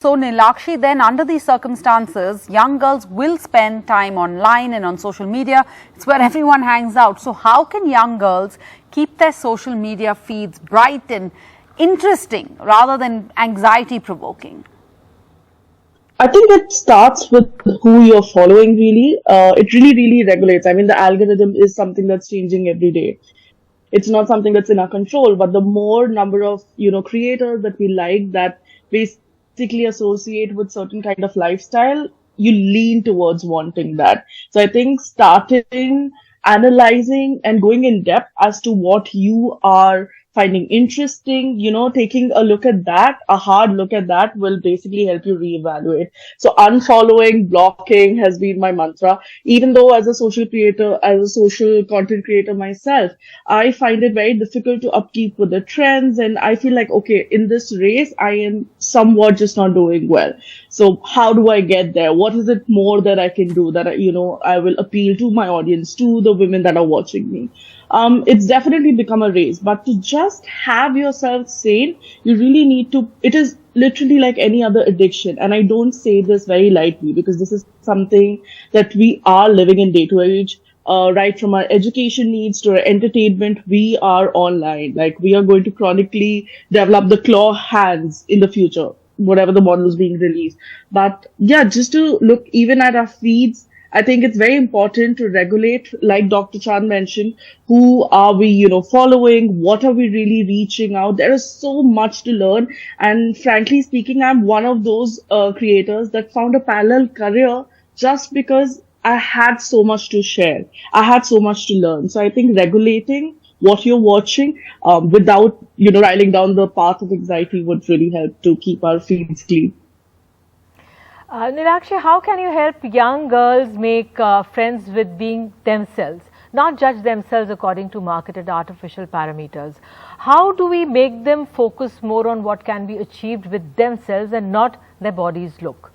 So, Neelakshi, then under these circumstances, young girls will spend time online and on social media. It's where everyone hangs out. So, how can young girls keep their social media feeds bright and interesting rather than anxiety-provoking? I think it starts with who you're following, really. It really regulates. I mean, the algorithm is something that's changing every day. It's not something that's in our control, but the more number of, creators that we like that basically associate with certain kind of lifestyle, you lean towards wanting that. So I think starting, analyzing and going in depth as to what you are finding interesting, taking a look at that, a hard look at that will basically help you reevaluate. So unfollowing, blocking has been my mantra. Even though as a social creator, as a social content creator myself, I find it very difficult to upkeep with the trends. And I feel like, okay, in this race, I am somewhat just not doing well. So how do I get there? What is it more that I can do that, I will appeal to my audience, to the women that are watching me? It's definitely become a race, but to just have yourself sane, you really need to, it is literally like any other addiction. And I don't say this very lightly because this is something that we are living in day to age. Right from our education needs to our entertainment, we are online. Like we are going to chronically develop the claw hands in the future, whatever the model is being released. But yeah, just to look even at our feeds, I think it's very important to regulate, like Dr. Chan mentioned, who are we, following? What are we really reaching out? There is so much to learn. And frankly speaking, I'm one of those creators that found a parallel career just because I had so much to share. I had so much to learn. So I think regulating what you're watching without, riling down the path of anxiety would really help to keep our feeds clean. Neelakshi, how can you help young girls make friends with being themselves, not judge themselves according to marketed artificial parameters? How do we make them focus more on what can be achieved with themselves and not their body's look?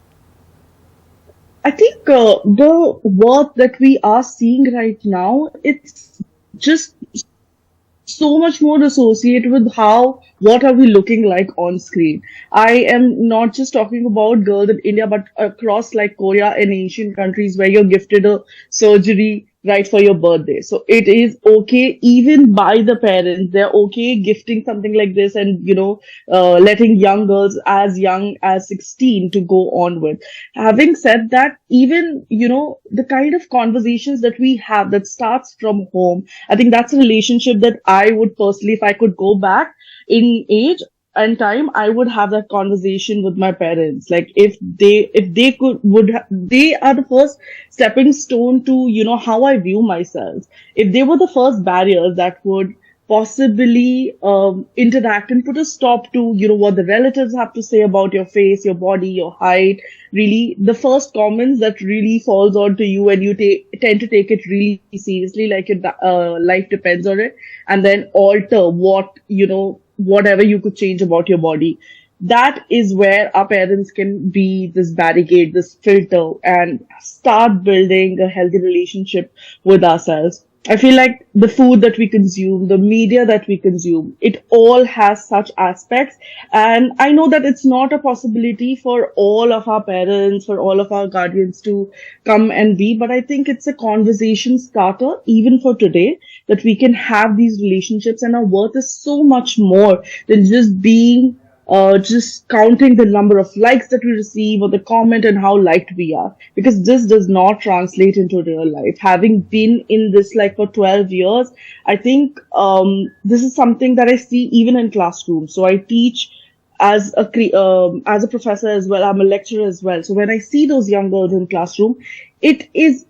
I think the work that we are seeing right now, it's just so much more associated with what are we looking like on screen. I am not just talking about girls in India, but across like Korea and Asian countries where you're gifted a surgery right for your birthday. So it is okay, even by the parents, they're okay gifting something like this and, letting young girls as young as 16 to go on with. Having said that, even, the kind of conversations that we have that starts from home, I think that's a relationship that I would personally, if I could go back in age and time, I would have that conversation with my parents. Like if they they are the first stepping stone to, how I view myself. If they were the first barriers that would possibly interact and put a stop to, what the relatives have to say about your face, your body, your height, really the first comments that really falls onto you and you tend to take it really seriously, like your life depends on it, and then alter whatever you could change about your body. That is where our parents can be this barricade, this filter, and start building a healthy relationship with ourselves. I feel like the food that we consume, the media that we consume, it all has such aspects. And I know that it's not a possibility for all of our parents, for all of our guardians to come and be, but I think it's a conversation starter, even for today, that we can have these relationships, and our worth is so much more than just being just counting the number of likes that we receive or the comment and how liked we are, because this does not translate into real life. Having been in this like for 12 years, I think this is something that I see even in classrooms. So I teach as a professor as well. I'm a lecturer as well. So when I see those young girls in classroom, it is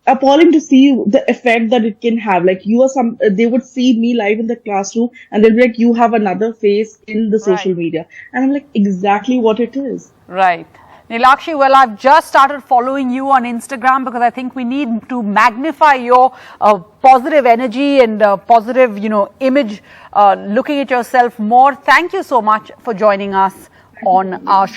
appalling to see the effect that it can have. Like they would see me live in the classroom and they'll be like, you have another face in the social media. And I'm like, exactly what it is. Right. Neelakshi, well, I've just started following you on Instagram because I think we need to magnify your positive energy and positive, image, looking at yourself more. Thank you so much for joining us on our show.